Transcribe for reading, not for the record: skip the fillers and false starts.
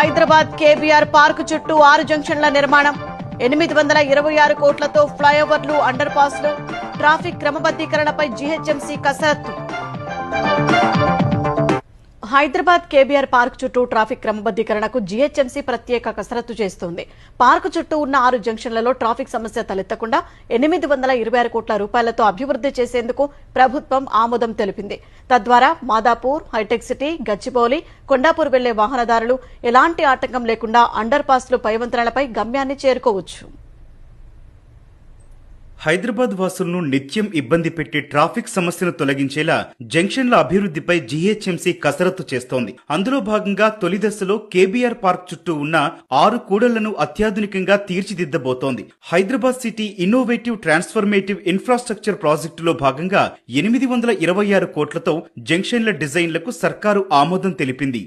Hyderabad KBR park చుట్టూ 6 జంక్షన్ల నిర్మాణం, 826 కోట్లతో ఫ్లైఓవర్లు, అండర్ పాస్లు, ట్రాఫిక్ క్రమబద్దీకరణపై జీహెచ్ఎంసీ కసరత్తు. హైదరాబాద్ కేబీఆర్ పార్క్ చుట్టూ ట్రాఫిక్ క్రమబద్దీకరణకు జీహెచ్ఎంసీ ప్రత్యేక కసరత్తు చేస్తోంది. పార్క్ చుట్టూ ఉన్న 6 జంక్షన్లలో ట్రాఫిక్ సమస్య తలెత్తకుండా 826 కోట్ల రూపాయలతో అభివృద్ధి చేసేందుకు ప్రభుత్వం ఆమోదం తెలిపింది. తద్వారా మాదాపూర్, హైటెక్ సిటీ, గచ్చిబౌలి, కొండాపూర్ వెళ్లే వాహనదారులు ఎలాంటి ఆటంకం లేకుండా అండర్ పాస్లు, పైవంతెనలపై గమ్యాన్ని చేరుకోవచ్చు. హైదరాబాద్ వాసులను నిత్యం ఇబ్బంది పెట్టే ట్రాఫిక్ సమస్యను తొలగించేలా జంక్షన్ల అభివృద్ధిపై జీహెచ్ఎంసీ కసరత్తు చేస్తోంది. అందులో భాగంగా తొలి దశలో కేబీఆర్ పార్క్ చుట్టూ ఉన్న 6 కూడళ్లను అత్యాధునికంగా తీర్చిదిద్దబోతోంది. Hyderabad city innovative transformative infrastructure ప్రాజెక్టులో భాగంగా 826 కోట్లతో జంక్షన్ల డిజైన్లకు సర్కారు ఆమోదం తెలిపింది.